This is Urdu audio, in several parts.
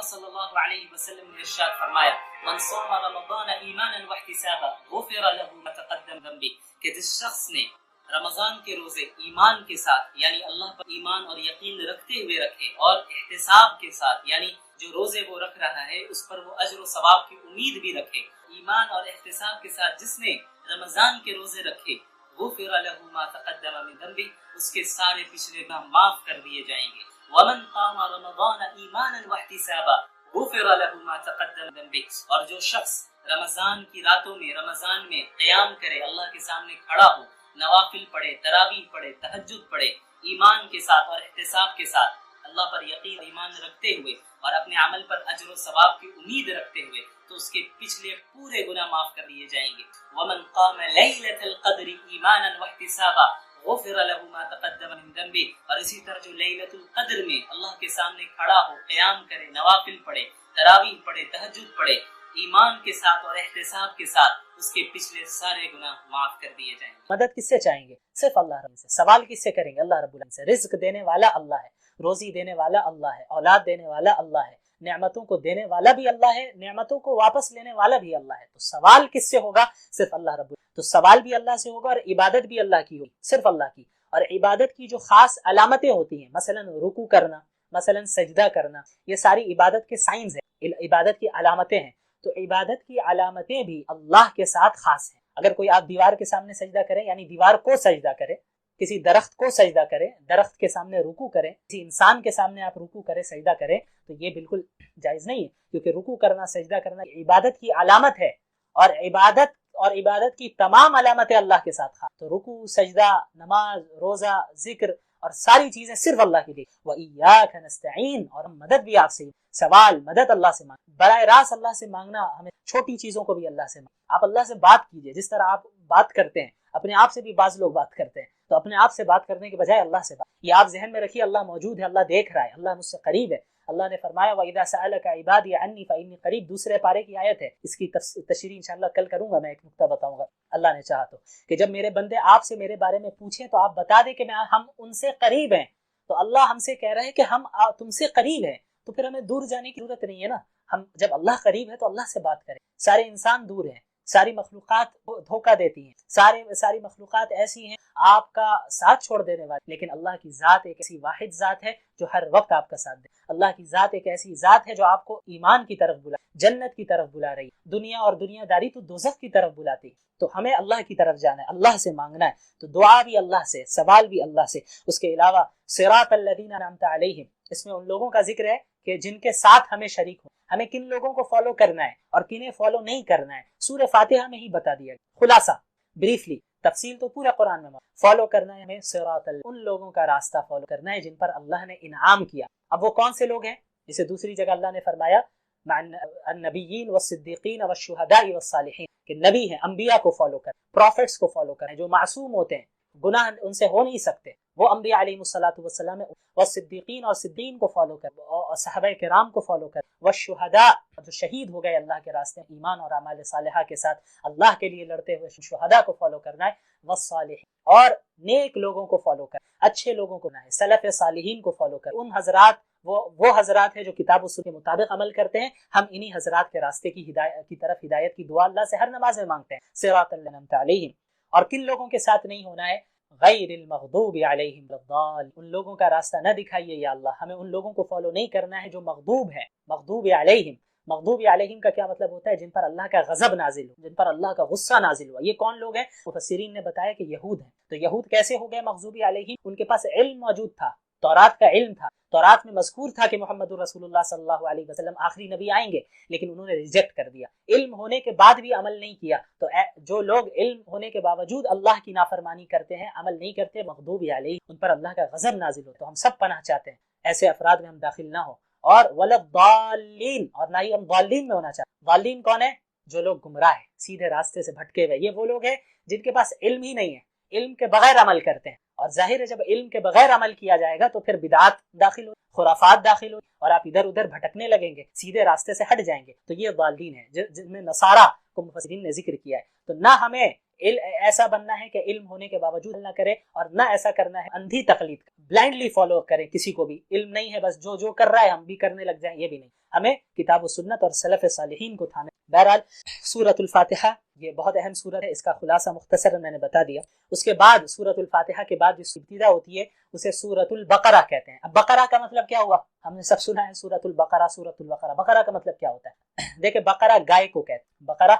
صلی اللہ علیہ وسلم نے ارشاد فرمایا من صام رمضان ایمانا واحتسابا غفر له ما تقدم ذنبه، کہ جس شخص نے رمضان کے روزے ایمان کے ساتھ یعنی اللہ پر ایمان اور یقین رکھتے ہوئے رکھے، اور احتساب کے ساتھ یعنی جو روزے وہ رکھ رہا ہے اس پر وہ اجر و ثواب کی امید بھی رکھے، ایمان اور احتساب کے ساتھ جس نے رمضان کے روزے رکھے غفر له ما تقدم من ذنبه، اس کے سارے پچھلے گناہ معاف کر دیے جائیں گے۔ ومن قام رمضان ایمانا واحتسابا غفر له ما تقدم من ذنبه، اور جو شخص رمضان کی راتوں میں رمضان میں قیام کرے، اللہ کے سامنے کھڑا ہو، نوافل پڑھے، تراویح پڑھے، تہجد پڑھے، ایمان کے ساتھ اور احتساب کے ساتھ، اللہ پر یقین ایمان رکھتے ہوئے اور اپنے عمل پر اجر و ثواب کی امید رکھتے ہوئے، تو اس کے پچھلے پورے گناہ معاف کر دیے جائیں گے۔ ومن قام لیلۃ القدر ایمانا واحتسابا غفر له ما تقدم من ذنبه، اور اسی طرح جو لیلۃ القدر میں اللہ کے سامنے کھڑا ہو، قیام کرے، نوافل پڑھے، تراویح پڑھے، تہجد پڑھے، ایمان کے ساتھ اور احتساب کے ساتھ، اس کے پچھلے سارے گناہ معاف کر دیے جائیں گے۔ مدد کس سے چاہیں گے؟ صرف اللہ رب سے۔ سوال کس سے کریں گے؟ اللہ رب العالمین سے۔ رزق دینے والا اللہ ہے، روزی دینے والا اللہ ہے، اولاد دینے والا اللہ ہے، نعمتوں کو دینے والا بھی اللہ ہے، نعمتوں کو واپس لینے والا بھی اللہ ہے۔ تو سوال کس سے ہوگا؟ صرف اللہ رب العالمین۔ تو سوال بھی اللہ سے ہوگا اور عبادت بھی اللہ کی ہوگی، صرف اللہ کی۔ اور عبادت کی جو خاص علامتیں ہوتی ہیں، مثلا رکوع کرنا، مثلا سجدہ کرنا، یہ ساری عبادت کے سائنز ہیں، عبادت کی علامتیں ہیں۔ تو عبادت کی علامتیں بھی اللہ کے ساتھ خاص ہیں۔ اگر کوئی آپ دیوار کے سامنے سجدہ کریں، یعنی دیوار کو سجدہ کرے، کسی درخت کو سجدہ کرے، درخت کے سامنے رکوع کریں، کسی انسان کے سامنے آپ رکوع کریں، سجدہ کریں، تو یہ بالکل جائز نہیں ہے، کیونکہ رکوع کرنا، سجدہ کرنا عبادت کی علامت ہے، اور عبادت کی تمام علامتیں اللہ کے ساتھ خاص۔ تو رکوع، سجدہ، نماز، روزہ، ذکر اور ساری چیزیں صرف اللہ کے لیے۔ وَإِيَّاكَ نَسْتَعِينُ، اور ہم مدد بھی آپ سے، سوال مدد اللہ سے مانگ، براہ راست اللہ سے مانگنا، ہمیں چھوٹی چیزوں کو بھی اللہ سے مانگ۔ آپ اللہ سے بات کیجئے، جس طرح آپ بات کرتے ہیں، اپنے آپ سے بھی بعض لوگ بات کرتے ہیں، تو اپنے آپ سے بات کرنے کے بجائے اللہ سے بات، یہ آپ ذہن میں رکھیے، اللہ موجود ہے، اللہ دیکھ رہا ہے، اللہ مجھ سے قریب ہے۔ اللہ نے فرمایا وَإِذَا سَأَلَكَ عِبَادِي عَنِّي فَإِنِّي قَرِيب، دوسرے پارے کی آیت ہے، اس کی تشریح انشاءاللہ کل کروں گا، میں ایک نقطہ بتاؤں گا اللہ نے چاہا تو، کہ جب میرے بندے آپ سے میرے بارے میں پوچھیں تو آپ بتا دیں کہ ہم ان سے قریب ہیں۔ تو اللہ ہم سے کہہ رہے ہیں کہ ہم تم سے قریب ہیں، تو پھر ہمیں دور جانے کی ضرورت نہیں ہے نا۔ ہم جب اللہ قریب ہے تو اللہ سے بات کریں۔ سارے انسان دور ہیں، ساری مخلوقات دھوکہ دیتی ہیں، ساری مخلوقات ایسی ہیں آپ کا ساتھ چھوڑ دینے والی، لیکن اللہ کی ذات ایک ایسی واحد ذات ہے جو ہر وقت آپ کا ساتھ دے۔ اللہ کی ذات ایک ایسی ذات ہے جو آپ کو ایمان کی طرف بلا، جنت کی طرف بلا رہی، دنیا اور دنیا داری تو دوزخ کی طرف بلاتی۔ تو ہمیں اللہ کی طرف جانا ہے، اللہ سے مانگنا ہے، تو دعا بھی اللہ سے، سوال بھی اللہ سے۔ اس کے علاوہ صراط الذین انعمت علیہم، اس میں ان لوگوں کا ذکر ہے کہ جن کے ساتھ ہمیں شریک ہو، ہمیں کن لوگوں کو فالو کرنا ہے اور کنہیں فالو نہیں کرنا ہے، سورہ فاتحہ میں ہی بتا دیا گیا، خلاصہ بریفلی، تفصیل تو پورا قرآن میں فالو کرنا ہے ہمیں صراط ان لوگوں کا راستہ فالو کرنا ہے جن پر اللہ نے انعام کیا۔ اب وہ کون سے لوگ ہیں؟ جسے دوسری جگہ اللہ نے فرمایا مع النبیین والصدیقین والشہداء والصالحین، کہ نبی ہیں، انبیاء کو فالو کریں، پروفٹس کو فالو کریں، جو معصوم ہوتے ہیں، گناہ ان سے ہو نہیں سکتے، وہ انبیاء علیہ الصلوۃ والصدیقین اور صدیقین کو فالو کریں، اور صحابہ کرام کو فالو کریں، والشہداء جو شہید ہو گئے اللہ کے راستے ایمان اور اعمال صالحہ کے ساتھ اللہ کے لیے لڑتے ہوئے، شہداء کو فالو کرنا ہے، والصالحین اور نیک لوگوں کو فالو کریں، اچھے لوگوں کو نہ ہے، سلف صالحین کو فالو کریں، ان حضرات وہ حضرات ہیں جو کتاب و سنت کے مطابق عمل کرتے ہیں، ہم انہی حضرات کے راستے کی ہدایت کی طرف ہدایت کی دعا اللہ سے ہر نماز میں مانگتے ہیں، صراط الذین انعمت علیہم۔ اور کن لوگوں کے ساتھ نہیں ہونا ہے؟ غیر المغضوب علیہم الضالین، ان لوگوں کا راستہ نہ دکھائیے یا اللہ، ہمیں ان لوگوں کو فالو نہیں کرنا ہے جو مغضوب ہے، مغضوب علیہم۔ مغضوب علیہم کا کیا مطلب ہوتا ہے؟ جن پر اللہ کا غضب نازل ہو، جن پر اللہ کا غصہ نازل ہوا۔ یہ کون لوگ ہیں؟ مفسرین نے بتایا کہ یہود ہیں۔ تو یہود کیسے ہو گئے مغضوب علیہم؟ ان کے پاس علم موجود تھا، تورات کا علم تھا، تورات میں مذکور تھا کہ محمد رسول اللہ صلی اللہ علیہ وسلم آخری نبی آئیں گے، لیکن انہوں نے ریجیکٹ کر دیا، علم ہونے کے بعد بھی عمل نہیں کیا۔ تو جو لوگ علم ہونے کے باوجود اللہ کی نافرمانی کرتے ہیں، عمل نہیں کرتے، مغضوب علیہم، ان پر اللہ کا غضب نازل ہو۔ تو ہم سب پناہ چاہتے ہیں ایسے افراد میں ہم داخل نہ ہو، اور ولضالین، اور نہ ہی ہم ضالین میں ہونا چاہتے۔ ضالین کون ہے؟ جو لوگ گمراہ ہیں، سیدھے راستے سے بھٹکے ہوئے، یہ وہ لوگ ہیں جن کے پاس علم ہی نہیں ہے، علم کے بغیر عمل کرتے ہیں۔ اور ظاہر ہے جب علم کے بغیر عمل کیا جائے گا تو پھر بدعات داخل ہو، خرافات داخل ہو، اور آپ ادھر ادھر بھٹکنے لگیں گے، سیدھے راستے سے ہٹ جائیں گے۔ تو یہ ضالین ہیں جن میں نصارہ کو مفسرین نے ذکر کیا ہے۔ تو نہ ہمیں ایسا بننا ہے کہ علم ہونے کے باوجود نہ کرے، اور نہ ایسا کرنا ہے اندھی تقلید بلائنڈلی فالو کرے کسی کو بھی، علم نہیں ہے بس جو کر رہا ہے ہم بھی کرنے لگ جائیں، یہ بھی نہیں، ہمیں کتاب و سنت اور سلف صالحین کو تھانے۔ بہرحال سورۃ الفاتحہ یہ بہت اہم سورت ہے، اس کا خلاصہ مختصر میں نے بتا دیا۔ اس کے بعد سورۃ الفاتحہ کے بعد جو ابتدا ہوتی ہے اسے سورۃ البقرہ کہتے ہیں۔ اب بقرہ کا مطلب کیا ہوا؟ ہم نے سب سنا ہے سورۃ البقرہ، سورۃ البقرہ، بقرہ کا مطلب کیا ہوتا ہے؟ دیکھیں بقرہ گائے کو کہتے ہیں، بقرہ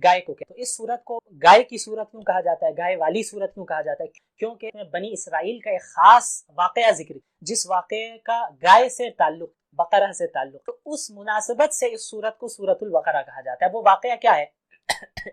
گائے کو کہتے ہیں۔ تو اس سورت کو گائے کی سورت کیوں کہا جاتا ہے، گائے والی سورت کیوں کہا جاتا ہے؟ کیونکہ بنی اسرائیل کا ایک خاص واقعہ ذکر، جس واقعے کا گائے سے تعلق، بقرہ سے تعلق، تو اس مناسبت سے اس سورت کو سورۃ البقرہ کہا جاتا ہے۔ وہ واقعہ کیا ہے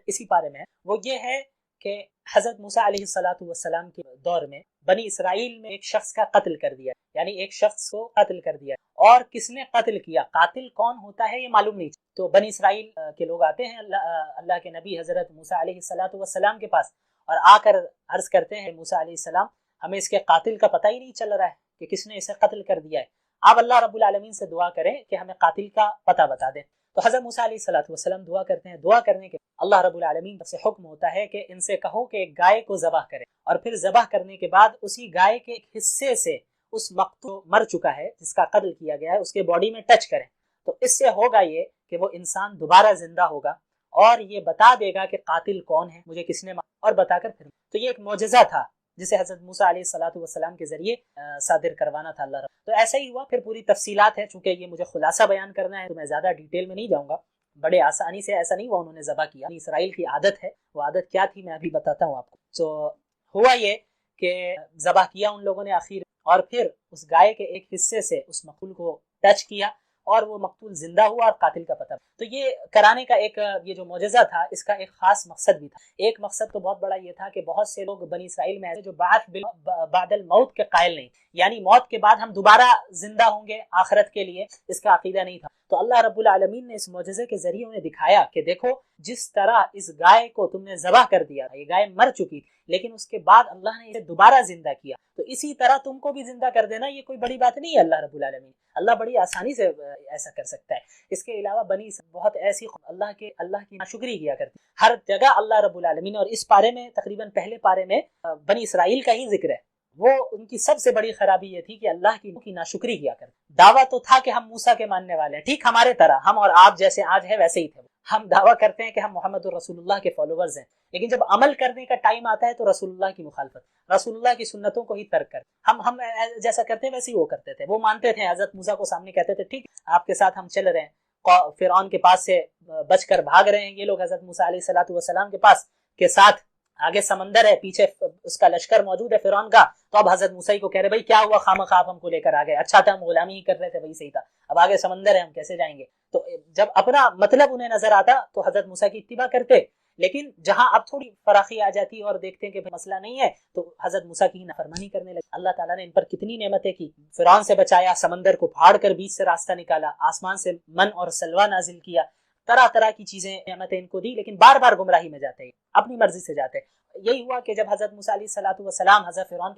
اسی بارے میں ہے، وہ یہ ہے کہ حضرت موسیٰ علیہ السلام کے دور میں بنی اسرائیل میں ایک شخص کا قتل کر دیا، یعنی ایک شخص کو قتل کر دیا، اور کس نے قتل کیا، قاتل کون ہوتا ہے یہ معلوم نہیں۔ تو بنی اسرائیل کے لوگ آتے ہیں اللہ کے نبی حضرت موسیٰ علیہ السلام کے پاس، اور آ کر عرض کرتے ہیں موسیٰ علیہ السلام ہمیں اس کے قاتل کا پتہ ہی نہیں چل رہا ہے کہ کس نے اسے قتل کر دیا ہے، آپ اللہ رب العالمین سے دعا کریں کہ ہمیں قاتل کا پتہ بتا دیں۔ تو حضرت موسیٰ علیہ السلام دعا کرتے ہیں، دعا کرنے کے اللہ رب العالمین سے حکم ہوتا ہے کہ ان سے کہو کہ ایک گائے کو ذبح کرے، اور پھر ذبح کرنے کے بعد اسی گائے کے ایک حصے سے اس مقتول مر چکا ہے جس کا قتل کیا گیا ہے اس کے باڈی میں ٹچ کریں، تو اس سے ہوگا یہ کہ وہ انسان دوبارہ زندہ ہوگا اور یہ بتا دے گا کہ قاتل کون ہے، مجھے کس نے اور بتا کر پھر۔ تو یہ ایک معجزہ تھا جسے حضرت موسیٰ علیہ السلام کے ذریعے صادر کروانا تھا اللہ رب۔ تو ایسا ہی ہوا، پھر پوری تفصیلات ہے، چونکہ یہ مجھے خلاصہ بیان کرنا ہے تو میں زیادہ ڈیٹیل میں نہیں جاؤں گا، بڑے آسانی سے ایسا نہیں ہوا انہوں نے ذبح کیا، اسرائیل کی عادت ہے، وہ عادت کیا تھی میں ابھی بتاتا ہوں آپ کو۔ تو ہوا یہ کہ ذبح کیا ان لوگوں نے آخر، اور پھر اس گائے کے ایک حصے سے اس مقتول کو ٹچ کیا اور وہ مقتول زندہ ہوا اور قاتل کا پتہ۔ تو یہ کرانے کا ایک یہ جو معجزہ تھا اس کا ایک خاص مقصد بھی تھا۔ ایک مقصد تو بہت بڑا یہ تھا کہ بہت سے لوگ بنی اسرائیل میں ایسے جو بعد الموت کے قائل نہیں، یعنی موت کے بعد ہم دوبارہ زندہ ہوں گے آخرت کے لیے، اس کا عقیدہ نہیں تھا۔ تو اللہ رب العالمین نے اس معجزے کے ذریعے انہیں دکھایا کہ دیکھو جس طرح اس گائے کو تم نے ذبح کر دیا، یہ گائے مر چکی لیکن اس کے بعد اللہ نے اسے دوبارہ زندہ کیا، تو اسی طرح تم کو بھی زندہ کر دینا یہ کوئی بڑی بات نہیں ہے۔ اللہ رب العالمین اللہ بڑی آسانی سے ایسا کر سکتا ہے۔ اس کے علاوہ بنی بہت ایسی اللہ کی ناشکری کیا کرتی، ہر جگہ اللہ رب العالمین، اور اس پارے میں تقریباً پہلے پارے میں بنی اسرائیل کا ہی ذکر ہے۔ وہ ان کی سب سے بڑی خرابی یہ تھی کہ اللہ کی ناشکری کیا کرتے۔ دعویٰ تو تھا کہ ہم موسیٰ کے ماننے والے ہیں، ٹھیک ہمارے طرح، ہم اور آپ جیسے آج ہے ویسے ہی تھے، ہم دعویٰ کرتے ہیں کہ ہم محمد رسول اللہ کے فالوورز ہیں، لیکن جب عمل کرنے کا ٹائم آتا ہے تو رسول اللہ کی مخالفت، رسول اللہ کی سنتوں کو ہی ترک کر ہم جیسا کرتے ہیں ویسے ہی وہ کرتے تھے۔ وہ مانتے تھے، حضرت موسیٰ کو سامنے کہتے تھے ٹھیک آپ کے ساتھ ہم چل رہے ہیں، فرعون کے پاس سے بچ کر بھاگ رہے ہیں یہ لوگ حضرت موسیٰ علیہ السلام کے پاس کے ساتھ، آگے سمندر ہے، پیچھے اس کا لشکر موجود ہے فرعون کا، تو اب حضرت موسیٰ کو کہہ رہے بھائی کیا ہوا خامخواہ ہم کو لے کر آگئے، اچھا تھا ہم غلامی ہی کر رہے تھے وہی صحیح تھا، اب آگے سمندر ہے ہم کیسے جائیں گے۔ تو جب اپنا مطلب انہیں نظر آتا تو حضرت موسیٰ کی اتباع کرتے، لیکن جہاں اب تھوڑی فراخی آ جاتی اور دیکھتے ہیں کہ مسئلہ نہیں ہے تو حضرت موسیٰ کی نافرمانی کرنے لگے۔ اللہ تعالیٰ نے ان پر کتنی نعمتیں کی، فرعون سے بچایا، سمندر کو پھاڑ کر بیچ سے راستہ نکالا، آسمان سے من اور سلوہ نازل کیا، طرح طرح کی چیزیں نعمتیں ان کو دی، لیکن بار بار گمراہی میں جاتے ہیں، اپنی مرضی سے جاتے ہیں۔ یہی ہوا کہ جب حضرت موسیٰ علیہ السلام حضرت فرعون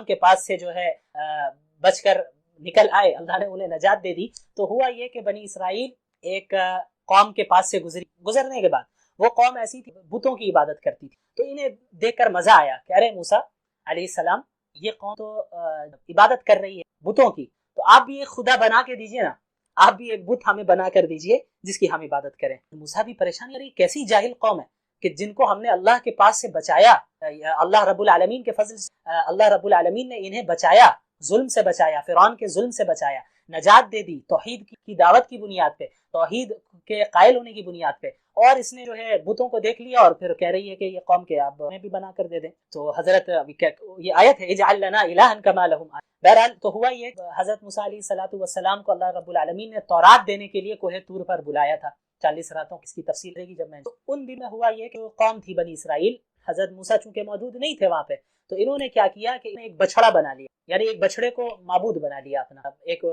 کے پاس سے جو ہے بچ کر نکل آئے، اللہ نے انہیں نجات دے دی، تو ہوا یہ کہ بنی اسرائیل ایک قوم کے پاس سے گزرنے کے بعد وہ قوم ایسی تھی بتوں کی عبادت کرتی تھی، تو انہیں دیکھ کر مزہ آیا کہ ارے موسیٰ علیہ السلام یہ قوم تو عبادت کر رہی ہے بتوں کی، تو آپ بھی ایک خدا بنا کے دیجئے نا، آپ بھی ایک بت ہمیں بنا کر دیجئے جس کی ہم عبادت کریں۔ موسیٰ بھی پریشان ہے، کیسی جاہل قوم ہے کہ جن کو ہم نے اللہ کے پاس سے بچایا، اللہ رب العالمین کے فضل سے اللہ رب العالمین نے انہیں بچایا، ظلم سے بچایا، فرعون کے ظلم سے بچایا، نجات دے دی توحید کی دعوت کی بنیاد پہ، توحید کے قائل ہونے کی بنیاد پہ، اور اس نے جو ہے بتوں کو دیکھ لیا اور پھر کہہ رہی ہے کہ یہ قوم کے آپ ہمیں بھی بنا کر دے دیں۔ تو حضرت یہ آیت ہے اجعل لنا الہا کما لہم آیہ۔ بہرحال تو ہوا یہ حضرت موسیٰ علیہ السلام کو اللہ رب العالمین نے تورات دینے کے لیے کوہ طور پر بلایا تھا، 40 راتوں کی اس کی تفصیل رہے گی جب میں، تو ان دن میں ہوا یہ کہ وہ قوم تھی بنی اسرائیل، حضرت موسیٰ چونکہ موجود نہیں تھے وہاں پہ، تو انہوں نے کیا کیا کہ ایک بچڑا بنا لیا، یعنی ایک بچڑے کو معبود بنا لیا، اپنا ایک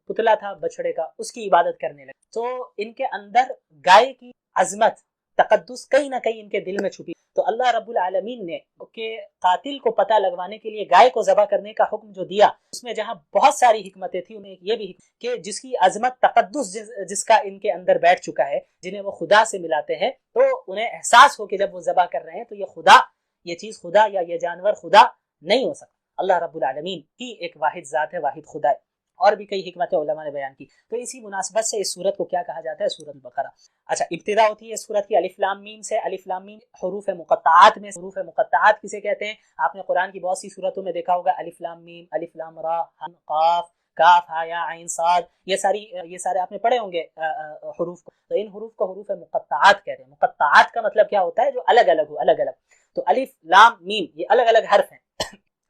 پتلا تھا بچڑے کا، اس کی عبادت کرنے لگے۔ تو ان کے اندر گائے کی عظمت، تقدس کہیں نہ کہیں ان کے دل میں چھپی، تو اللہ رب العالمین نے کہ قاتل کو پتہ لگوانے کے لیے گائے کو ذبح کرنے کا حکم جو دیا، اس میں جہاں بہت ساری حکمتیں تھیں، انہیں یہ بھی کہ جس کی عظمت تقدس جس کا ان کے اندر بیٹھ چکا ہے، جنہیں وہ خدا سے ملاتے ہیں، تو انہیں احساس ہو کہ جب وہ ذبح کر رہے ہیں تو یہ خدا، یہ چیز خدا یا یہ جانور خدا نہیں ہو سکتا، اللہ رب العالمین ہی ایک واحد ذات ہے، واحد خدا ہے۔ اور بھی کئی حکمتیں علماء نے بیان کی۔ تو اسی مناسبت سے اس سورت کو کیا کہا جاتا ہے؟ سورۃ البقرہ۔ اچھا، ابتدا ہوتی ہے اس سورت کی الف لام میم سے۔ الف لام میم حروف مقطعات میں، حروف مقطعات کسے کہتے ہیں؟ آپ نے قرآن کی بہت سی سورتوں میں دیکھا ہوگا الف لام میم، الف لام را، ح قاف، کاف ہا یا عین صاد، یہ سارے آپ نے پڑھے ہوں گے حروف کو۔ تو ان حروف کو حروف مقطعات کہتے ہیں۔ مقطعات کا مطلب کیا ہوتا ہے؟ جو الگ الگ ہو، الگ الگ۔ تو الف لام میم یہ الگ الگ حرف ہیں،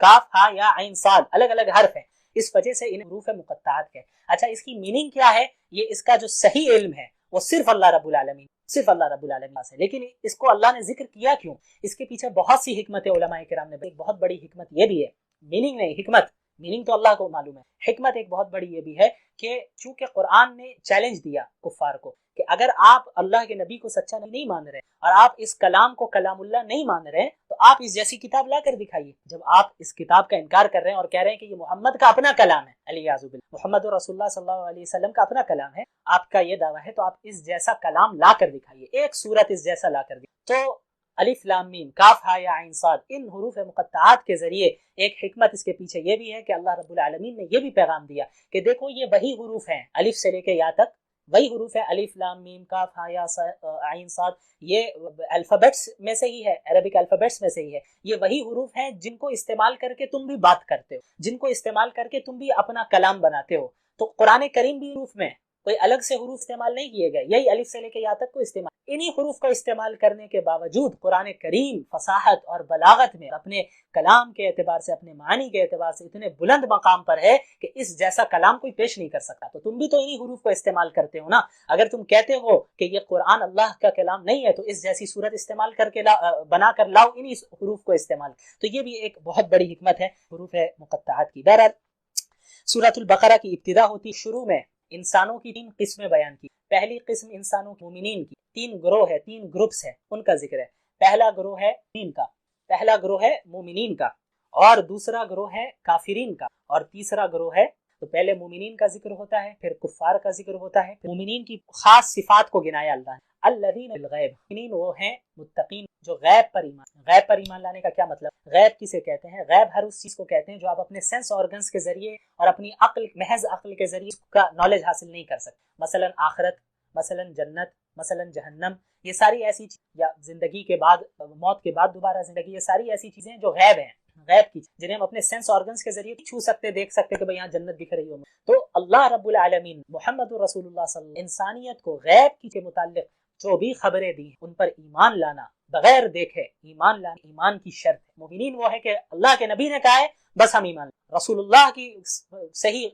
کاف ہا یا عین صاد الگ الگ حرف ہیں، اس وجہ سے ان حروف مقطعات کے۔ اچھا، اس کی میننگ کیا ہے؟ یہ اس کا جو صحیح علم ہے وہ صرف اللہ رب العالمین، صرف اللہ رب العالمین سے۔ لیکن اس کو اللہ نے ذکر کیا کیوں؟ اس کے پیچھے بہت سی حکمت علماء کرام نے، ایک بہت بڑی حکمت یہ بھی ہے، میننگ نہیں حکمت، میننگ تو اللہ کو معلوم ہے، حکمت ایک بہت بڑی یہ بھی ہے کہ چونکہ قرآن نے چیلنج دیا کفار کو کہ اگر آپ اللہ کے نبی کو سچا نہیں مان رہے اور آپ اس کلام کو کلام اللہ نہیں مان رہے تو آپ اس جیسی کتاب لا کر دکھائیے۔ جب آپ اس کتاب کا انکار کر رہے ہیں اور کہہ رہے ہیں کہ یہ محمد کا اپنا کلام ہے، علیہ باللہ، محمد رسول اللہ صلی اللہ علیہ وسلم کا اپنا کلام ہے، آپ کا یہ دعویٰ ہے، تو آپ اس جیسا کلام لا کر دکھائیے، ایک سورت اس جیسا لا کر دکھائیے۔ تو الف لام میم، کاف ہا یا عین صاد، ان حروف مقطعات کے ذریعے ایک حکمت اس کے پیچھے یہ بھی ہے کہ اللہ رب العالمین نے یہ بھی پیغام دیا کہ دیکھو یہ وہی حروف ہیں، الف سے لے کے یا تک وہی حروف ہے، الف لام میم کاف ہا یا عین صاد، یہ الفابیٹس میں سے ہی ہے، عربک الفابیٹس میں سے ہی ہے، یہ وہی حروف ہیں جن کو استعمال کر کے تم بھی بات کرتے ہو، جن کو استعمال کر کے تم بھی اپنا کلام بناتے ہو۔ تو قرآن کریم بھی حروف میں کوئی الگ سے حروف استعمال نہیں کیے گئے، یہی الف سے لے کے یا تک کو استعمال، انہی حروف کا استعمال کرنے کے باوجود قرآن کریم فصاحت اور بلاغت میں اپنے کلام کے اعتبار سے، اپنے معنی کے اعتبار سے اتنے بلند مقام پر ہے کہ اس جیسا کلام کوئی پیش نہیں کر سکتا۔ تو تم بھی تو انہی حروف کو استعمال کرتے ہو نا، اگر تم کہتے ہو کہ یہ قرآن اللہ کا کلام نہیں ہے تو اس جیسی صورت استعمال کر کے بنا کر لاؤ انہی حروف کو استعمال۔ تو یہ بھی ایک بہت بڑی حکمت ہے حروف مقطعات کی۔ بہرحال سورۃ البقرہ کی ابتدا ہوتی، شروع میں انسانوں کی 3 قسمیں بیان کی۔ پہلی قسم انسانوں مومنین کی، 3 گروہ ہے، 3 گروپس ہیں، ان کا ذکر ہے۔ پہلا گروہ ہے مومنین کا، پہلا گروہ ہے مومنین کا، اور دوسرا گروہ ہے کافرین کا، اور تیسرا گروہ ہے، تو پہلے مومنین کا ذکر ہوتا ہے، پھر کفار کا ذکر ہوتا ہے، پھر مومنین کی خاص صفات کو گنایا اللہ نے۔ الذین بالغیب، مومنین وہ ہیں متقین جو غیب پر ایمان۔ غیب پر ایمان لانے کا کیا مطلب؟ غیب کسے کہتے ہیں؟ غیب ہر اس چیز کو کہتے ہیں جو آپ اپنے سینس آرگنز کے ذریعے اور اپنی عقل، محض عقل کے ذریعے کا نالج حاصل نہیں کر سکتے، مثلا آخرت، مثلا جنت، مثلا جہنم، یہ ساری ایسی چیز، یا زندگی کے بعد، موت کے بعد دوبارہ زندگی، یہ ساری ایسی چیزیں جو غیب ہیں، غیب کی جنہیں ہم اپنے سینس آرگنز کے ذریعے چھو سکتے، دیکھ سکتے کہ بھئی یہاں جنت دکھ رہی ہو۔ تو اللہ رب العالمین محمد رسول اللہ صلی اللہ علیہ وسلم انسانیت کو غیب کی کے متعلق جو بھی خبریں دی ان پر ایمان لانا بغیر دیکھے، ایمان لانا ایمان کی شرط ہے۔ مومنین وہ ہے کہ اللہ کے نبی نے کہا ہے بس ہم ایمان لیں، رسول اللہ کی صحیح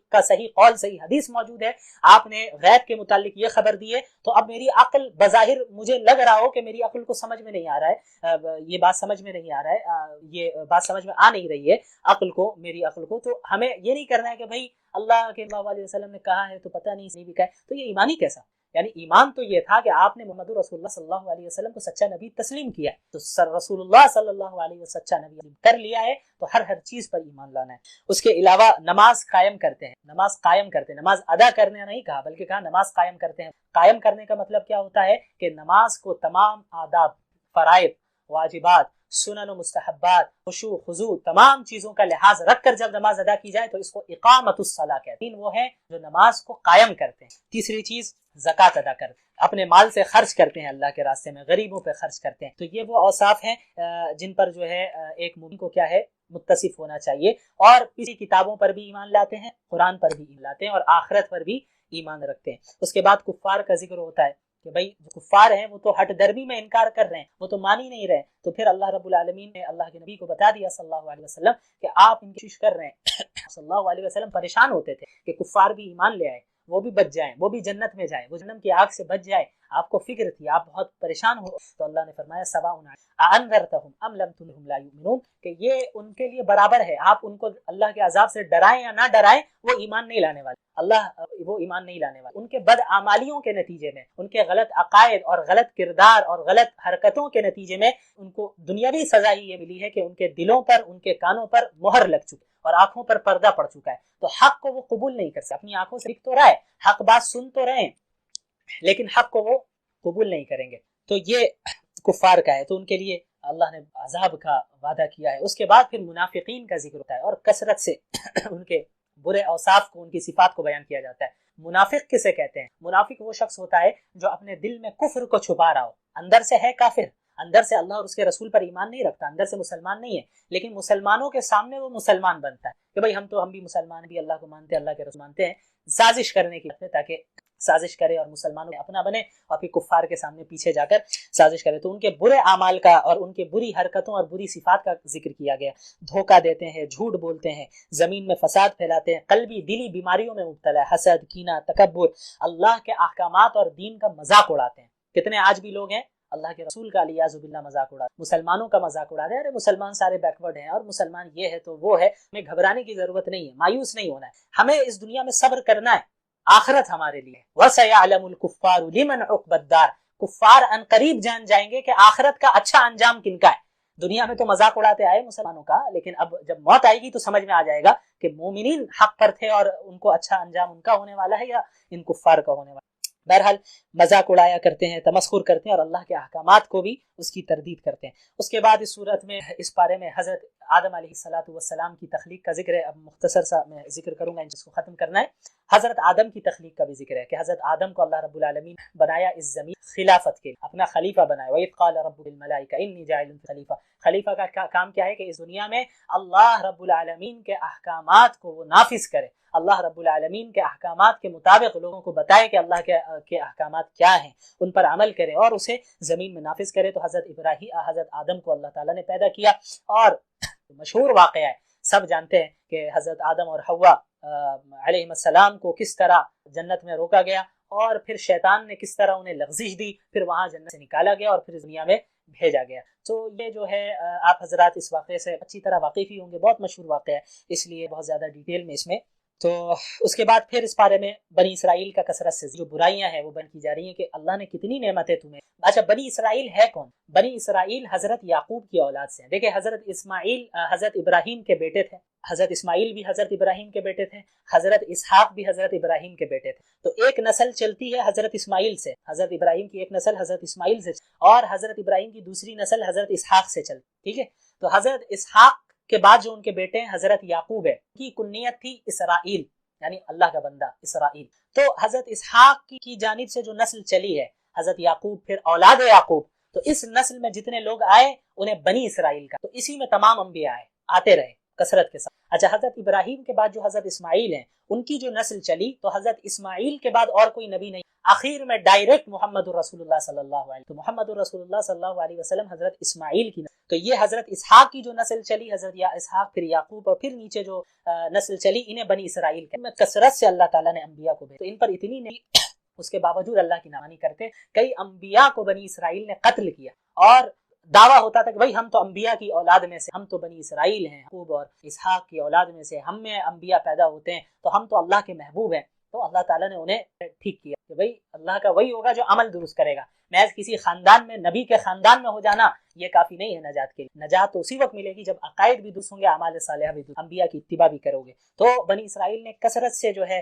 قول، صحیح حدیث موجود ہے، آپ نے غیب کے متعلق یہ خبر دی ہے، تو اب میری عقل بظاہر مجھے لگ رہا ہو کہ میری عقل کو سمجھ میں نہیں آ رہا ہے، یہ بات سمجھ میں نہیں آ رہا ہے، یہ بات سمجھ میں آ نہیں رہی ہے عقل کو، میری عقل کو، تو ہمیں یہ نہیں کرنا ہے کہ بھائی اللہ کے اللہ علیہ وسلم نے کہا ہے تو پتہ نہیں بھی کہا ہے، تو یہ ایمانی کیسا؟ یعنی ایمان تو یہ تھا کہ آپ نے محمد رسول اللہ صلی اللہ علیہ وسلم کو سچا نبی تسلیم کیا، تو رسول اللہ صلی اللہ علیہ وسلم سچا نبی کر لیا ہے، تو ہر چیز پر ایمان لانا ہے۔ اس کے علاوہ نماز قائم کرتے ہیں، نماز قائم کرتے ہیں، نماز ادا کرنے نہیں کہا بلکہ کہا نماز قائم کرتے ہیں۔ قائم کرنے کا مطلب کیا ہوتا ہے کہ نماز کو تمام آداب، فرائض، واجبات، سنن و مستحبات، خشوع خضوع، تمام چیزوں کا لحاظ رکھ کر جب نماز ادا کی جائے تو اس کو اقامت الصلاۃ کہتے ہیں۔ وہ ہیں جو نماز کو قائم کرتے ہیں۔ تیسری چیز زکوٰۃ ادا کرتے ہیں، اپنے مال سے خرچ کرتے ہیں اللہ کے راستے میں، غریبوں پہ خرچ کرتے ہیں۔ تو یہ وہ اوصاف ہیں جن پر جو ہے ایک مومن کو کیا ہے متصف ہونا چاہیے، اور کسی کتابوں پر بھی ایمان لاتے ہیں، قرآن پر بھی ایمان لاتے ہیں، اور آخرت پر بھی ایمان رکھتے ہیں۔ اس کے بعد کفار کا ذکر ہوتا ہے کہ بھائی جو کفار ہیں وہ تو ہٹ درمی میں انکار کر رہے ہیں، وہ تو مان ہی نہیں رہے، تو پھر اللہ رب العالمین نے اللہ کے نبی کو بتا دیا صلی اللہ علیہ وسلم کہ آپ ان کی کوشش کر رہے ہیں۔ صلی اللہ علیہ وسلم پریشان ہوتے تھے کہ کفار بھی ایمان لے آئے، وہ بھی بچ جائیں، وہ بھی جنت میں جائیں، وہ جہنم کی آگ سے بچ جائے، آپ کو فکر تھی، آپ بہت پریشان ہو، تو اللہ نے فرمایا سواء انذرتہم ام لم تنذرہم لا یؤمنون، کہ یہ ان کے لیے برابر ہے، آپ ان کو اللہ کے عذاب سے ڈرائیں یا نہ ڈرائیں، وہ ایمان نہیں لانے والے، وہ ایمان نہیں لانے والے۔ ان کے بد اعمالیوں کے نتیجے میں، ان کے غلط عقائد اور غلط کردار اور غلط حرکتوں کے نتیجے میں ان کو دنیاوی سزا ہی یہ ملی ہے کہ ان کے دلوں پر، ان کے کانوں پر مہر لگ چکی اور آنکھوں پر پردہ پڑ چکا ہے، تو حق کو وہ قبول نہیں کر سکتے۔ اپنی آنکھوں سے دیکھ تو رہا ہے، حق بات سن تو رہے ہیں، لیکن حق کو وہ قبول نہیں کریں گے، تو یہ کفار کا ہے، تو ان کے لیے اللہ نے عذاب کا وعدہ کیا ہے۔ اس کے بعد پھر منافقین کا ذکر ہوتا ہے اور کثرت سے ان کے برے اوصاف کو، ان کی صفات کو بیان کیا جاتا ہے۔ منافق کسے کہتے ہیں؟ منافق وہ شخص ہوتا ہے جو اپنے دل میں کفر کو چھپا رہا ہو، اندر سے ہے کافر، اندر سے اللہ اور اس کے رسول پر ایمان نہیں رکھتا، اندر سے مسلمان نہیں ہے، لیکن مسلمانوں کے سامنے وہ مسلمان بنتا ہے کہ بھائی ہم بھی مسلمان، بھی اللہ کو مانتے ہیں، اللہ کے رسول مانتے ہیں، سازش کرنے کی تاکہ سازش کرے اور مسلمانوں میں اپنا بنے اور پھر کفار کے سامنے پیچھے جا کر سازش کرے۔ تو ان کے برے اعمال کا اور ان کے بری حرکتوں اور بری صفات کا ذکر کیا گیا۔ دھوکہ دیتے ہیں، جھوٹ بولتے ہیں، زمین میں فساد پھیلاتے ہیں، قلبی دلی بیماریوں میں مبتلا ہے، حسد، کینہ، تکبر، اللہ کے احکامات اور دین کا مذاق اڑاتے ہیں۔ کتنے آج بھی لوگ ہیں اللہ کے رسول کا علیاذ باللہ مذاق اڑاتے، مسلمانوں کا مذاق اڑاتے ہیں، ارے مسلمان سارے بیکورڈ ہیں اور مسلمان یہ ہے تو وہ ہے۔ ہمیں گھبرانے کی ضرورت نہیں ہے، مایوس نہیں ہونا ہے، ہمیں اس دنیا میں صبر کرنا ہے، آخرت ہمارے لیے۔ وَسَيَعْلَمُ الْكُفَّارُ لِمَنْ عُقْبَى الدَّارِ، کفار ان قریب جان جائیں گے کہ آخرت کا اچھا انجام کن کا ہے۔ دنیا میں تو مذاق اڑاتے آئے مسلمانوں کا، لیکن اب جب موت آئے گی تو سمجھ میں آ جائے گا کہ مومنین حق پر تھے اور ان کو اچھا انجام ان کا ہونے والا ہے یا ان کفار کا ہونے والا ہے۔ بہرحال مذاق اڑایا کرتے ہیں، تمسخر کرتے ہیں اور اللہ کے احکامات کو بھی اس کی تردید کرتے ہیں۔ اس کے بعد اس صورت میں، اس پارے میں حضرت آدم علیہ السلام کی تخلیق کا ذکر ہے۔ اب مختصر سا میں ذکر کروں گا، جس کو ختم کرنا ہے۔ حضرت آدم کی تخلیق کا بھی ذکر ہے کہ حضرت آدم کو اللہ رب العالمین بنایا اس زمین خلافت کے، اپنا خلیفہ بنایا۔ وَإِذْ قَالَ رَبُّكَ لِلْمَلَائِكَةِ إِنِّي جَاعِلٌ فِي الْخَلِيفَةِ، خلیفہ کا کام کیا ہے کہ اس دنیا میں اللہ رب العالمین کے احکامات کو وہ نافذ کرے، اللہ رب العالمین کے احکامات کے مطابق لوگوں کو بتائے کہ اللہ کے احکامات کیا ہیں، ان پر عمل کرے اور اسے زمین میں نافذ کرے۔ تو حضرت آدم کو اللہ تعالیٰ نے پیدا کیا، اور مشہور واقعہ ہے، سب جانتے ہیں کہ حضرت آدم اور حوا علیہ السلام کو کس طرح جنت میں روکا گیا اور پھر شیطان نے کس طرح انہیں لغزش دی، پھر وہاں جنت سے نکالا گیا اور پھر دنیا میں بھیجا گیا۔ تو یہ جو ہے آپ حضرات اس واقعے سے اچھی طرح واقف ہی ہوں گے، بہت مشہور واقعہ ہے، اس لیے بہت زیادہ ڈیٹیل میں اس میں۔ تو اس کے بعد پھر اس بارے میں بنی اسرائیل کا کثرت سے جو برائیاں ہیں وہ بیان کی جا رہی ہیں کہ اللہ نے کتنی نعمتیں تمہیں۔ اچھا، بنی اسرائیل ہے کون؟ بنی اسرائیل حضرت یعقوب کی اولاد سے ہیں۔ دیکھیں، حضرت اسماعیل حضرت ابراہیم کے بیٹے تھے، حضرت اسماعیل بھی حضرت ابراہیم کے بیٹے تھے، حضرت اسحاق بھی حضرت ابراہیم کے بیٹے تھے۔ تو ایک نسل چلتی ہے حضرت اسماعیل سے، حضرت ابراہیم کی ایک نسل حضرت اسماعیل سے، اور حضرت ابراہیم کی دوسری نسل حضرت اسحاق سے چلتی، ٹھیک ہے۔ تو حضرت اسحاق کے بعد جو ان کے بیٹے ہیں حضرت یعقوب ہے، کی کنیت تھی اسرائیل، یعنی اللہ کا بندہ اسرائیل۔ تو حضرت اسحاق کی جانب سے جو نسل چلی ہے حضرت یعقوب، پھر اولاد یعقوب، تو اس نسل میں جتنے لوگ آئے انہیں بنی اسرائیل کا، تو اسی میں تمام انبیاء آتے رہے کثرت کے ساتھ۔ اچھا، حضرت ابراہیم کے بعد جو حضرت اسماعیل ہیں ان کی جو نسل چلی، تو حضرت اسماعیل کے بعد اور کوئی نبی نہیں، آخر میں ڈائریکٹ محمد الرسول اللہ صلی اللہ علیہ، تو محمد الرسول اللہ صلی اللہ علیہ وسلم حضرت اسماعیل کی نسل۔ تو یہ حضرت اسحاق کی جو نسل چلی، حضرت اسحاق، پھر یعقوب، اور پھر نیچے جو نسل چلی، انہیں بنی اسرائیل کے میں کثرت سے اللہ تعالیٰ نے انبیاء کو بھیجا۔ تو ان پر اتنی نہیں، اس کے باوجود اللہ کی نافرمانی کرتے، کئی انبیاء کو بنی اسرائیل نے قتل کیا، اور دعویٰ ہوتا تھا کہ بھائی ہم تو انبیاء کی اولاد میں سے، ہم تو بنی اسرائیل ہیں، یعقوب اور اسحاق کی اولاد میں سے ہم میں انبیاء پیدا ہوتے ہیں، تو ہم تو اللہ کے محبوب ہیں۔ تو اللہ تعالیٰ نے انہیں ٹھیک کیا کہ بھئی اللہ کا وہی ہوگا جو عمل درست کرے گا، محض کسی خاندان میں، نبی کے خاندان میں ہو جانا یہ کافی نہیں ہے نجات کے لیے۔ نجات تو اسی وقت ملے گی جب عقائد بھی درست ہوں گے، اعمال صالحہ بھی درست، انبیاء کی اتباع بھی کرو گے۔ تو بنی اسرائیل نے کثرت سے جو ہے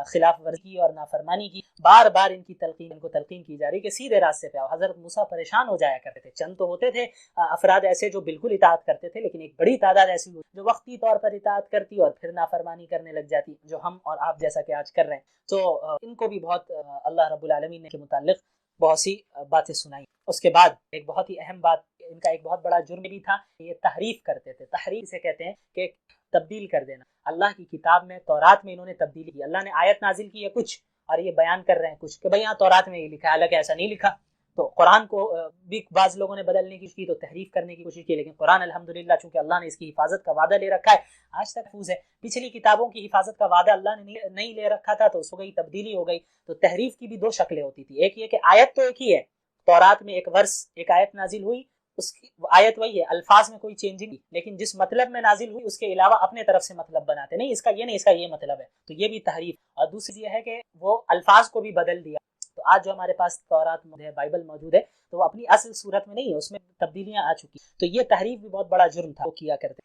خلاف ورزی اور نافرمانی کی، بار بار ان کو تلقین کی جا رہی کہ سیدھے راستے پہ آؤ۔ حضرت موسیٰ پریشان ہو جایا کرتے تھے، چند تو ہوتے تھے افراد ایسے جو بالکل اطاعت کرتے تھے، لیکن ایک بڑی تعداد ایسی جو وقتی طور پر اطاعت کرتی اور پھر نافرمانی کرنے لگ جاتی، جو ہم اور آپ جیسا کہ آج کر رہے ہیں۔ تو ان کو بھی بہت اللہ رب العالمین نے کے متعلق بہت سی باتیں سنائی۔ اس کے بعد ایک بہت ہی اہم بات، ان کا ایک بہت بڑا جرم بھی تھا، یہ تحریف کرتے تھے۔ تحریف سے کہتے ہیں کہ تبدیل کر دینا، اللہ کی کتاب میں، تورات میں انہوں نے تبدیلی کی۔ اللہ نے آیت نازل کی ہے کچھ اور یہ بیان کر رہے ہیں کچھ کہ بھئی یہاں تورات میں یہ لکھا ہے، حالانکہ ایسا نہیں لکھا۔ تو قرآن کو بھی بعض لوگوں نے بدلنے کی کی تو تحریف کرنے کی کوشش کی، لیکن قرآن الحمدللہ چونکہ اللہ نے اس کی حفاظت کا وعدہ لے رکھا ہے آج تک محفوظ ہے۔ پچھلی کتابوں کی حفاظت کا وعدہ اللہ نے نہیں لے رکھا تھا تو اس کو گئی تبدیلی ہو گئی۔ تو تحریف کی بھی دو شکلیں ہوتی تھی، ایک یہ کہ آیت تو ایک ہی ہے، تورات میں ایک ورس ایک آیت نازل ہوئی، اس کی آیت وہی ہے، الفاظ میں کوئی چینجنگ نہیں، لیکن جس مطلب میں نازل ہوئی اس کے علاوہ اپنے طرف سے مطلب بناتے، نہیں اس کا یہ نہیں، اس کا یہ مطلب ہے، تو یہ بھی تحریف۔ اور دوسری یہ ہے کہ وہ الفاظ کو بھی بدل دیا۔ تو آج جو ہمارے پاس تورات ہے، بائبل موجود ہے، تو وہ اپنی اصل صورت میں نہیں ہے، اس میں تبدیلیاں آ چکی، تو یہ تحریف بھی بہت بڑا جرم تھا وہ کیا کرتے۔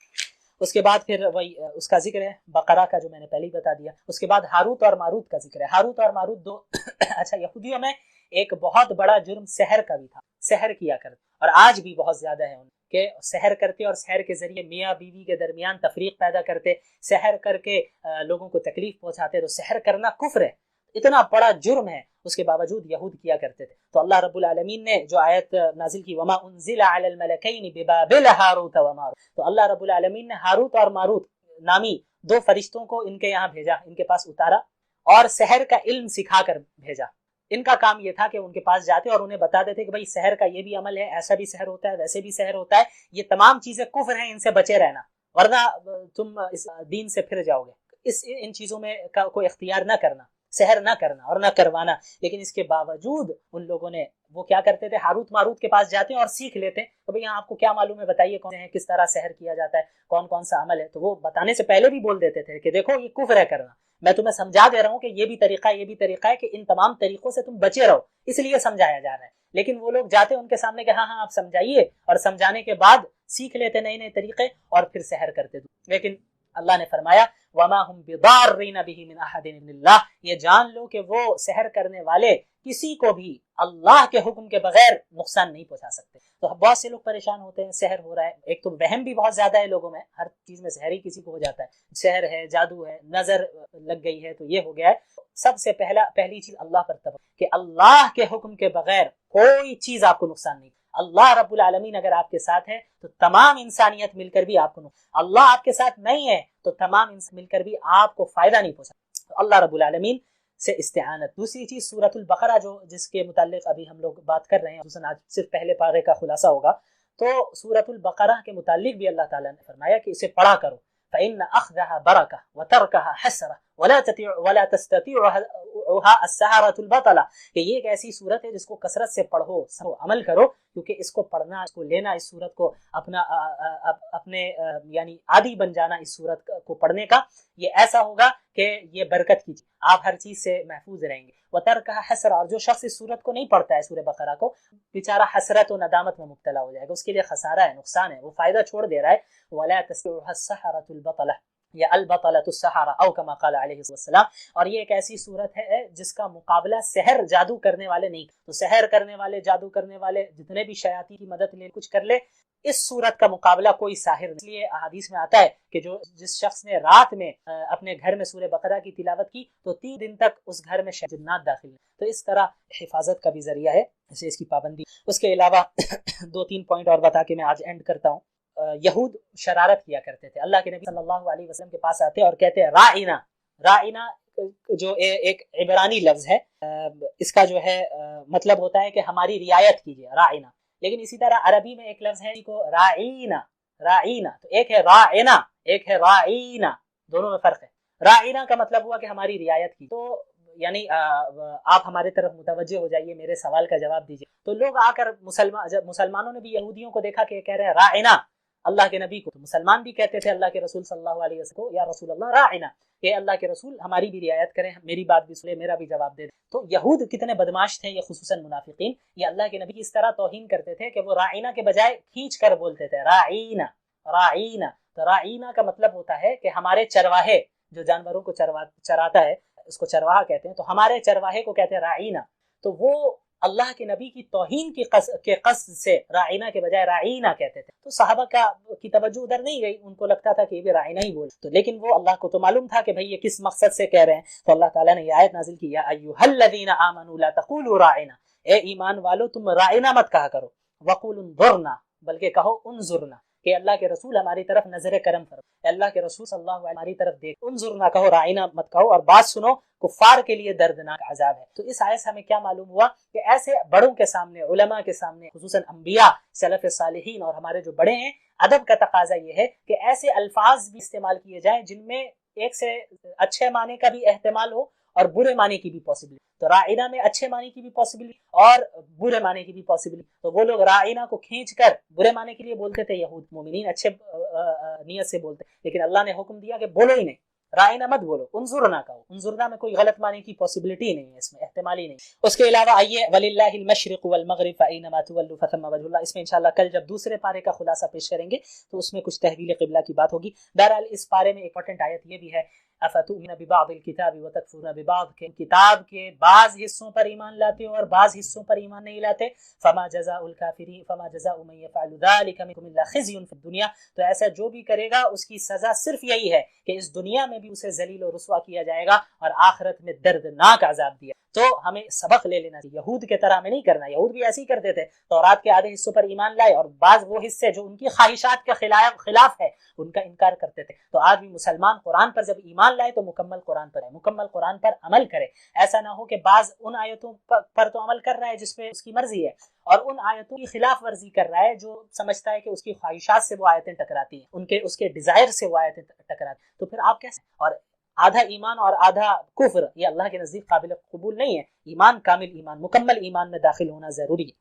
اس کے بعد پھر وہی اس کا ذکر ہے بقرہ کا جو میں نے پہلے ہی بتا دیا۔ اس کے بعد ہاروت اور ماروت کا ذکر ہے۔ ہاروت اور ماروت دو اچھا، یہودیوں میں ایک بہت بڑا جرم سحر کا بھی تھا، سحر کیا کرتے، اور آج بھی بہت زیادہ ہے ان کہ سحر کرتے اور سحر کے ذریعے میاں بیوی کے درمیان تفریق پیدا کرتے، سحر کر کے لوگوں کو تکلیف پہنچاتے۔ تو سحر کرنا کفر ہے، اتنا بڑا جرم ہے، اس کے باوجود یہود کیا کرتے تھے۔ تو اللہ رب العالمین نے جو آیت نازل کی وما انزل علی الملکین ببابل ہاروت و ماروت، تو اللہ رب العالمین نے ہاروت اور ماروت نامی دو فرشتوں کو ان کے یہاں بھیجا، ان کے پاس اتارا اور سحر کا علم سکھا کر بھیجا۔ ان کا کام یہ تھا کہ ان کے پاس جاتے اور انہیں بتا دیتے کہ بھائی سحر کا یہ بھی عمل ہے، ایسا بھی سحر ہوتا ہے، ویسے بھی سحر ہوتا ہے، یہ تمام چیزیں کفر ہیں، ان سے بچے رہنا ورنہ تم اس دین سے پھر جاؤ گے۔ ان چیزوں میں کوئی اختیار نہ کرنا، سحر نہ کرنا اور نہ کروانا۔ لیکن اس کے باوجود ان لوگوں نے وہ کیا کرتے تھے، ہاروت ماروت کے پاس جاتے اور سیکھ لیتے تو بھئی آپ کو کیا معلوم ہے، بتائیے کون ہے، کس طرح سحر کیا جاتا ہے، کون کون سا عمل ہے۔ تو وہ بتانے سے پہلے بھی بول دیتے تھے کہ دیکھو یہ کفر ہے کرنا، میں تمہیں سمجھا دے رہا ہوں کہ یہ بھی طریقہ ہے، یہ بھی طریقہ ہے، کہ ان تمام طریقوں سے تم بچے رہو، اس لیے سمجھایا جا رہا ہے۔ لیکن وہ لوگ جاتے ان کے سامنے کہ ہاں ہاں آپ سمجھائیے، اور سمجھانے کے بعد سیکھ لیتے نئے نئے طریقے اور پھر سحر کرتے۔ لیکن اللہ نے فرمایا وما هم بضارین به من احد الا اللہ، یہ جان لو کہ وہ سحر کرنے والے کسی کو بھی اللہ کے حکم کے بغیر نقصان نہیں پہنچا سکتے۔ تو بہت سے لوگ پریشان ہوتے ہیں، سحر ہو رہا ہے، ایک تو وہم بھی بہت زیادہ ہے لوگوں میں، ہر چیز میں سحر ہی کسی کو ہو جاتا ہے، سحر ہے، جادو ہے، نظر لگ گئی ہے تو یہ ہو گیا ہے۔ سب سے پہلی چیز اللہ پر توکل، کہ اللہ کے حکم کے بغیر کوئی چیز آپ کو نقصان نہیں۔ اللہ رب العالمین اگر آپ کے ساتھ ہے تو تمام انسانیت مل کر بھی آپ کو اللہ آپ کے ساتھ نہیں ہے تو تمام انسان مل کر بھی آپ کو فائدہ نہیں پہنچا۔ تو اللہ رب العالمین سے استعانت۔ دوسری چیز سورۃ البقرہ جو جس کے متعلق ابھی ہم لوگ بات کر رہے ہیں، خصوصاً آج صرف پہلے پارے کا خلاصہ ہوگا، تو سورۃ البقرہ کے متعلق بھی اللہ تعالیٰ نے فرمایا کہ اسے پڑھا کرو، فإن أخذها بركة وتركها حسرة ولا تستطيعها السحرة البطلة، کہ یہ ایک ایسی صورت ہے جس کو کثرت سے پڑھو، عمل کرو، کیونکہ اس کو پڑھنا، اس کو لینا، اس صورت کو اپنے یعنی عادی بن جانا اس صورت کو پڑھنے کا، یہ ایسا ہوگا کہ یہ برکت کی چیز، آپ ہر چیز سے محفوظ رہیں گے۔ وترکها حسرة، اور جو شخص اس صورت کو نہیں پڑھتا ہے، سورہ بقرہ کو، بیچارہ حسرت و ندامت میں مبتلا ہو جائے گا، اس کے لیے خسارہ ہے، نقصان ہے، وہ فائدہ چھوڑ دے رہا ہے۔ ولا تستطيعها السحرة البطلة یا البطلۃ السحرہ او کما قال علیہ السلام، اور یہ ایک ایسی صورت ہے جس کا مقابلہ سحر جادو کرنے والے نہیں۔ تو سحر کرنے والے، جادو کرنے والے، جتنے بھی شیاطین کی مدد لے کچھ کر لے، اس صورت کا مقابلہ کوئی ساحر نہیں۔ اس لیے احادیث میں آتا ہے کہ جس شخص نے رات میں اپنے گھر میں سورہ بقرہ کی تلاوت کی تو 3 دن تک اس گھر میں جنات داخل نہیں۔ تو اس طرح حفاظت کا بھی ذریعہ ہے، اسے اس کی پابندی۔ اس کے علاوہ 2-3 پوائنٹ اور بتا کے میں آج اینڈ کرتا ہوں۔ یہود شرارت کیا کرتے تھے، اللہ کے نبی صلی اللہ علیہ وسلم کے پاس آتے اور کہتے ہیں رائنا، رائنا جو ایک عبرانی لفظ ہے، اس کا جو ہے مطلب ہوتا ہے کہ ہماری رعایت کیجیے، رائنا۔ لیکن اسی طرح عربی میں ایک لفظ ہے کو رائنا، رائنا، تو ایک ہے رائنا، ایک ہے رائنا، دونوں میں فرق ہے۔ رائنا کا مطلب ہوا کہ ہماری رعایت کی، تو یعنی آپ ہمارے طرف متوجہ ہو جائیے، میرے سوال کا جواب دیجیے۔ تو لوگ آ کر مسلمانوں نے بھی یہودیوں کو دیکھا کہ کہہ رہے ہیں رائنا اللہ کے نبی کو، تو مسلمان بھی کہتے تھے اللہ کے رسول صلی اللہ علیہ وسلم کو، یا رسول اللہ راعنا، کہ اللہ کے رسول ہماری بھی رعایت کریں، میری بات بھی سنیں، میرا بھی جواب دے دیں۔ تو یہود کتنے بدماش تھے، یہ خصوصاً منافقین، یہ اللہ کے نبی اس طرح توہین کرتے تھے کہ وہ راعنا کے بجائے کھینچ کر بولتے تھے راعینا، راعینا۔ تو راعینا کا مطلب ہوتا ہے کہ ہمارے چرواہے، جو جانوروں کو چراتا ہے اس کو چرواہا کہتے ہیں، تو ہمارے چرواہے کو کہتے ہیں راعینا۔ تو وہ اللہ کے نبی کی توہین کے قصد سے رائنا کے بجائے رائنا کہتے تھے۔ تو صحابہ کی توجہ ادھر نہیں گئی، ان کو لگتا تھا کہ یہ بھی رائنا ہی بول، تو لیکن وہ اللہ کو تو معلوم تھا کہ بھئی یہ کس مقصد سے کہہ رہے ہیں، تو اللہ تعالیٰ نے یہ آیت نازل کی، یا ایھا الذین آمنوا لا تقولوا راعنا، اے ایمان والو تم رائنا مت کہا کرو، وقولوا انظرنا، بلکہ کہو انظرنا، کہ اللہ کے رسول ہماری طرف نظر کرم فرمائے، اللہ کے رسول صلی اللہ علیہ وسلم ہماری طرف دیکھ، انظر نہ کہو، رائنا مت کہو، اور بات سنو، کفار کے لیے دردناک عذاب ہے۔ تو اس آیت سے ہمیں کیا معلوم ہوا کہ ایسے بڑوں کے سامنے، علماء کے سامنے، خصوصاً انبیاء، سلف صالحین اور ہمارے جو بڑے ہیں، ادب کا تقاضا یہ ہے کہ ایسے الفاظ بھی استعمال کیے جائیں جن میں ایک سے اچھے معنی کا بھی احتمال ہو اور برے معنی کی بھی پاسبلٹی۔ تو رائنا میں اچھے معنی کی بھی پاسبلٹی اور برے معنی کی بھی پاسبلٹی۔ تو وہ لوگ رائنا کو کھینچ کر برے معنی کے لیے بولتے تھے، یہود مومنین اچھے نیت سے بولتے، لیکن اللہ نے حکم دیا کہ بولو ہی نہیں، رائنا مت بولو، انظرنا کہو۔ انظرنا میں کوئی غلط معنی کی پاسبلٹی نہیں ہے، اس میں احتمال ہی نہیں۔ اس کے علاوہ آئیے وَلِلَّهِ الْمَشْرِقُ وَالْمَغْرِبُ فَأَيْنَمَا تُوَلُّوا فَثَمَّ وَجْهُ اللَّهِ، اس میں انشاءاللہ کل جب دوسرے پارے کا خلاصہ پیش کریں گے تو اس میں کچھ تحویل قبلہ کی بات ہوگی۔ بہرحال اس پارے میں امپورٹنٹ آیت یہ بھی ہے، افتؤمنون ببعض الکتاب وتکفرون ببعض، کہ کتاب کے بعض حصوں پر ایمان لاتے ہو اور بعض حصوں پر ایمان نہیں لاتے۔ فما جزاء الکافرین فما جزاء من یفعل ذلک منکم الا خزی فی الدنیا، تو ایسا جو بھی کرے گا اس کی سزا صرف یہی ہے کہ اس دنیا میں بھی اسے ذلیل و رسوا کیا جائے گا اور آخرت میں دردناک عذاب دیا۔ تو ہمیں سبق لے لینا چاہیے، یہود کے طرح ہمیں نہیں کرنا۔ یہود بھی ایسے ہی کرتے تھے، تورات کے آدھے حصوں پر ایمان لائے اور بعض وہ حصے جو ان کی خواہشات کے خلاف ہے ان کا انکار کرتے تھے۔ تو آج بھی مسلمان قرآن پر جب ایمان لائے تو مکمل قرآن پر ہے، مکمل قرآن پر عمل کرے۔ ایسا نہ ہو کہ بعض ان آیتوں پر تو عمل کر رہا ہے جس پہ اس کی مرضی ہے اور ان آیتوں کی خلاف ورزی کر رہا ہے جو سمجھتا ہے کہ اس کی خواہشات سے وہ آیتیں ٹکراتی ہیں، اس کے ڈیزائر سے وہ آیتیں ٹکراتی ہیں۔ تو پھر آپ کیسے، اور آدھا ایمان اور آدھا کفر، یہ اللہ کے نزدیک قابل قبول نہیں ہے۔ ایمان کامل ایمان، مکمل ایمان میں داخل ہونا ضروری ہے۔